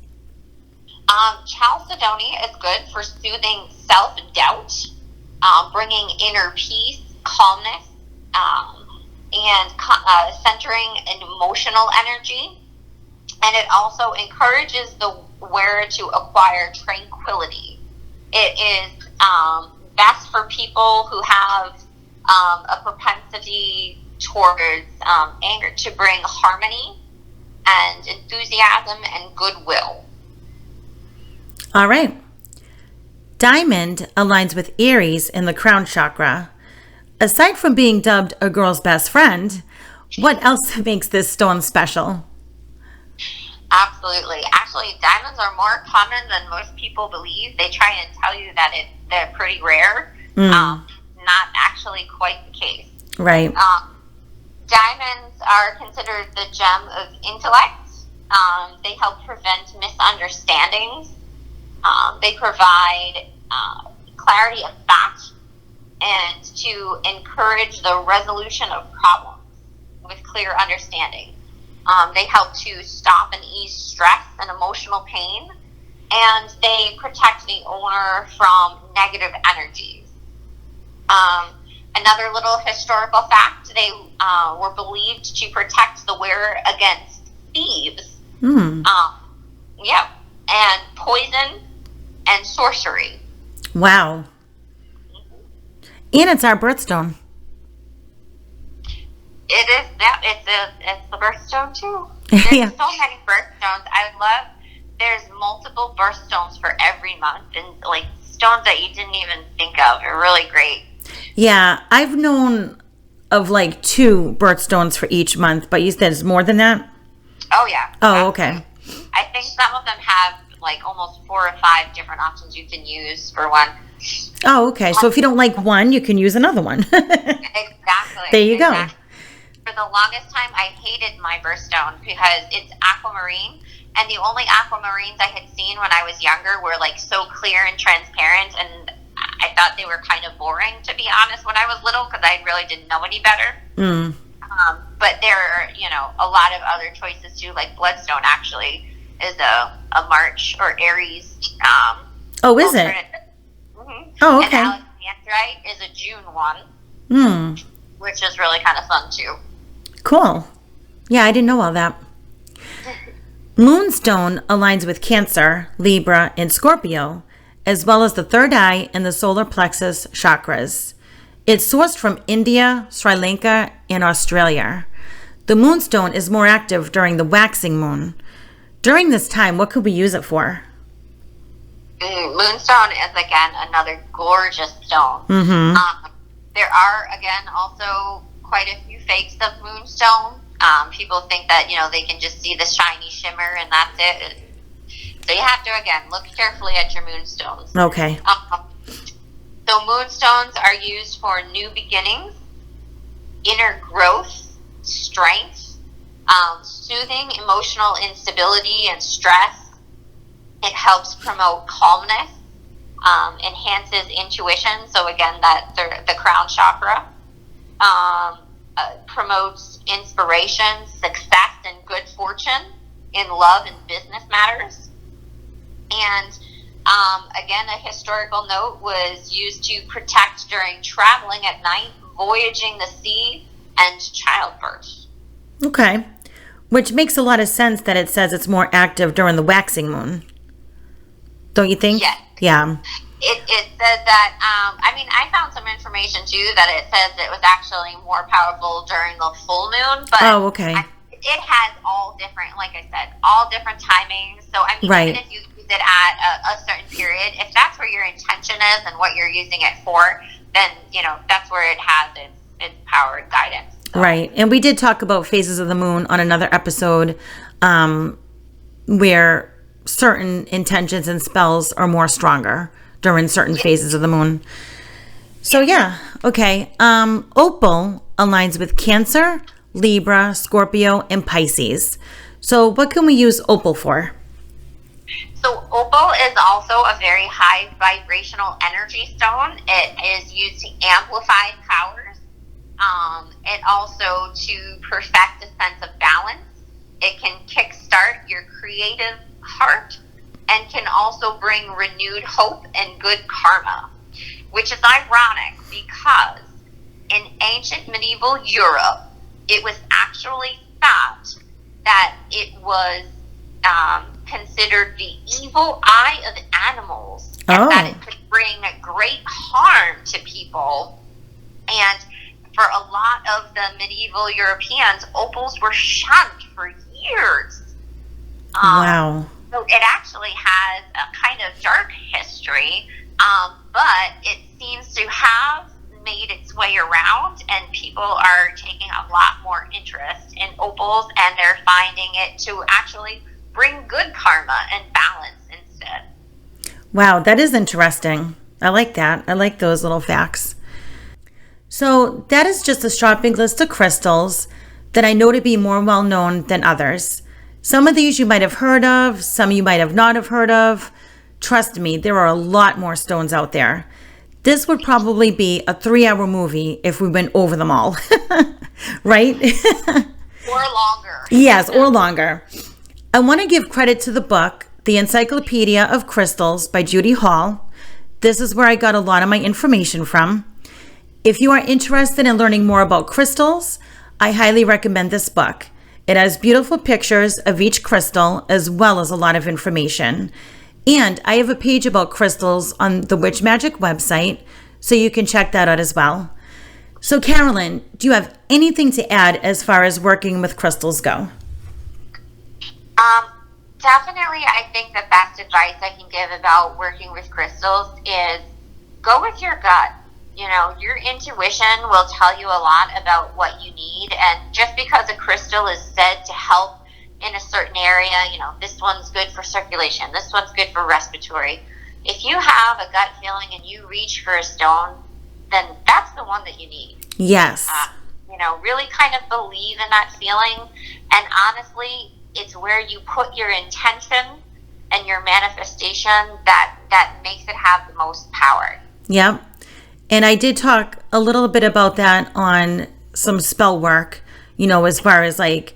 Chalcedony is good for soothing self-doubt, bringing inner peace, calmness, and centering an emotional energy. And it also encourages the wearer to acquire tranquility. It is best for people who have a propensity towards anger, to bring harmony and enthusiasm and goodwill. All right. Diamond aligns with Aries in the crown chakra. Aside from being dubbed a girl's best friend, what else makes this stone special? Absolutely. Actually, diamonds are more common than most people believe. They try and tell you that they're pretty rare. Not actually quite the case. Right. Diamonds are considered the gem of intellect. They help prevent misunderstandings. They provide clarity of thought and to encourage the resolution of problems with clear understanding. They help to stop and ease stress and emotional pain, and they protect the owner from negative energies. Another little historical fact, they were believed to protect the wearer against thieves. And poison and sorcery. Wow. And it's our birthstone. It is that. It's the birthstone too. There's Yeah. so many birthstones. There's multiple birthstones for every month, and like stones that you didn't even think of. Are really great. Yeah, I've known of like 2 birthstones for each month, but you said it's more than that? Oh, yeah. Oh, okay. I think some of them have like almost 4 or 5 different options you can use for one. Oh, okay. So if you don't like one, you can use another one. Exactly. There you go. For the longest time, I hated my birthstone because it's aquamarine. And the only aquamarines I had seen when I was younger were like so clear and transparent. And I thought they were kind of boring, to be honest, when I was little because I really didn't know any better. Mm. But there are, a lot of other choices too, like bloodstone actually is a March or Aries. Oh, is it? Mm-hmm. Oh, okay. And alexandrite is a June one, which is really kind of fun too. Cool. Yeah, I didn't know all that. Moonstone aligns with Cancer, Libra, and Scorpio, as well as the third eye and the solar plexus chakras. It's sourced from India, Sri Lanka, and Australia. The moonstone is more active during the waxing moon. During this time, what could we use it for? Moonstone is, again, another gorgeous stone. Mm-hmm. There are, again, also quite a few fakes of moonstone. People think that, they can just see the shiny shimmer and that's it. So you have to, again, look carefully at your moonstones. Okay. So moonstones are used for new beginnings, inner growth, strength, soothing emotional instability and stress. It helps promote calmness, enhances intuition. So again, the crown chakra. Promotes inspiration, success, and good fortune in love and business matters. And again, a historical note was used to protect during traveling at night, voyaging the sea, and childbirth. Okay. Which makes a lot of sense that it says it's more active during the waxing moon. Don't you think? Yes. Yeah. It said that, I found some information too that it says it was actually more powerful during the full moon, but oh, okay. It has all different, like I said, all different timings. So, right. Even if you use it at a certain period, if that's where your intention is and what you're using it for, then, that's where it has its power and guidance. So. Right. And we did talk about phases of the moon on another episode where certain intentions and spells are more stronger during certain phases of the moon. So yeah, okay. Opal aligns with Cancer, Libra, Scorpio, and Pisces. So what can we use opal for? So opal is also a very high vibrational energy stone. It is used to amplify powers. And also to perfect a sense of balance. It can kickstart your creative heart and can also bring renewed hope and good karma, which is ironic because in ancient medieval Europe, it was actually thought that it was considered the evil eye of animals and that it could bring great harm to people. And for a lot of the medieval Europeans, opals were shunned for years. Wow. So it actually has a kind of dark history, but it seems to have made its way around, and people are taking a lot more interest in opals, and they're finding it to actually bring good karma and balance instead. Wow, that is interesting. I like that. I like those little facts. So that is just a shopping list of crystals that I know to be more well known than others. Some of these you might have heard of, some you might have not have heard of. Trust me, there are a lot more stones out there. This would probably be a 3-hour movie if we went over them all, right? Or longer. Yes, or longer. I want to give credit to the book, The Encyclopedia of Crystals by Judy Hall. This is where I got a lot of my information from. If you are interested in learning more about crystals, I highly recommend this book. It has beautiful pictures of each crystal as well as a lot of information. And I have a page about crystals on the Witch Magic website, so you can check that out as well. So Carolynne, do you have anything to add as far as working with crystals go? Definitely, I think the best advice I can give about working with crystals is go with your gut. your intuition will tell you a lot about what you need. And just because a crystal is said to help in a certain area, this one's good for circulation, this one's good for respiratory. If you have a gut feeling and you reach for a stone, then that's the one that you need. Yes. Really kind of believe in that feeling. And honestly, it's where you put your intention and your manifestation that makes it have the most power. Yep. And I did talk a little bit about that on some spell work, as far as like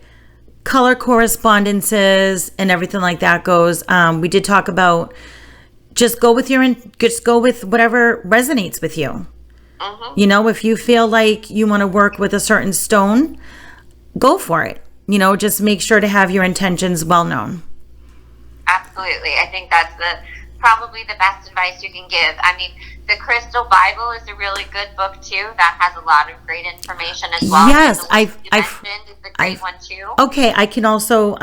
color correspondences and everything like that goes. We did talk about just go with whatever resonates with you. Mm-hmm. If you feel like you want to work with a certain stone, go for it. Just make sure to have your intentions well known. Absolutely. I think that's probably the best advice you can give. I mean, the Crystal Bible is a really good book too. That has a lot of great information as well. Yes, I've is a great one too. Okay, I can also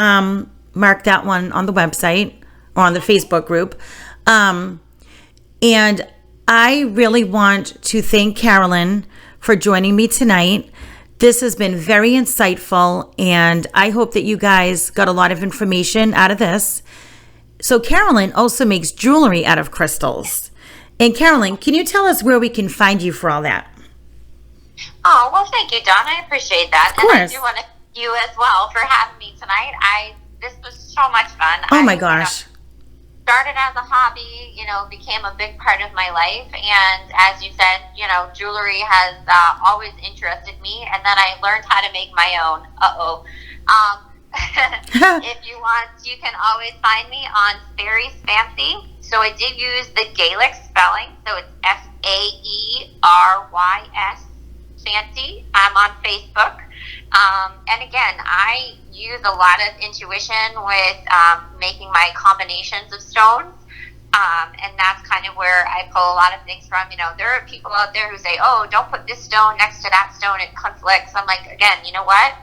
mark that one on the website or on the Facebook group. And I really want to thank Carolynne for joining me tonight. This has been very insightful, and I hope that you guys got a lot of information out of this. So Carolynne also makes jewelry out of crystals. And Carolynne, can you tell us where we can find you for all that? Oh, well, thank you, Dawn. I appreciate that. Of course. And I do want to thank you as well for having me tonight. This was so much fun. Oh, my gosh. Started as a hobby, became a big part of my life. And as you said, jewelry has always interested me. And then I learned how to make my own. If you want, you can always find me on Fairies Fancy. So I did use the Gaelic spelling. So it's Faery's Fancy. I'm on Facebook. And again, I use a lot of intuition with making my combinations of stones. And that's kind of where I pull a lot of things from. There are people out there who say, oh, don't put this stone next to that stone, it conflicts. I'm like, again, you know what?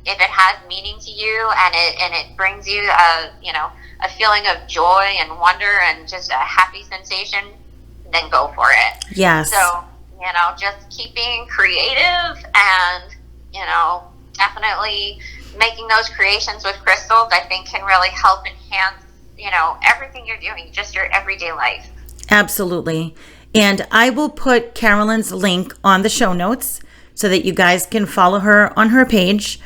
If it has meaning to you and it brings you a feeling of joy and wonder and just a happy sensation, then go for it. Yes. So, just keeping creative and, definitely making those creations with crystals, I think can really help enhance, everything you're doing, just your everyday life. Absolutely. And I will put Carolynne's link on the show notes so that you guys can follow her on her page.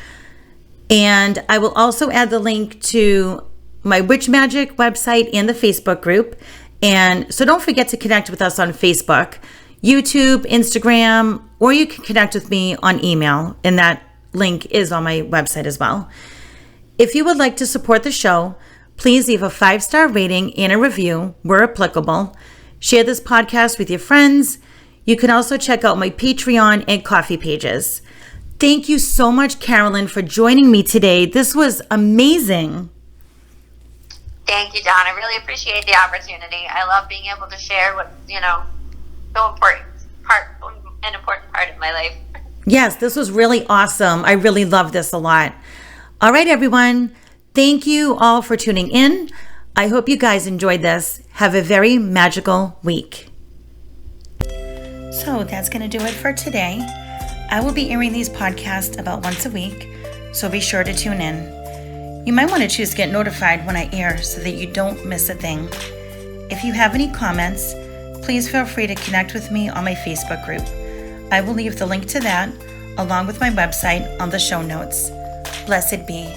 And I will also add the link to my Witch Magick website and the Facebook group. And so don't forget to connect with us on Facebook, YouTube, Instagram, or you can connect with me on email. And that link is on my website as well. If you would like to support the show, please leave a 5-star rating and a review where applicable. Share this podcast with your friends. You can also check out my Patreon and Ko-fi pages. Thank you so much, Carolynne, for joining me today. This was amazing. Thank you, Dawn. I really appreciate the opportunity. I love being able to share what's, so important part of my life. Yes, this was really awesome. I really love this a lot. All right, everyone. Thank you all for tuning in. I hope you guys enjoyed this. Have a very magical week. So that's going to do it for today. I will be airing these podcasts about once a week, so be sure to tune in. You might want to choose to get notified when I air so that you don't miss a thing. If you have any comments, please feel free to connect with me on my Facebook group. I will leave the link to that, along with my website, on the show notes. Blessed be.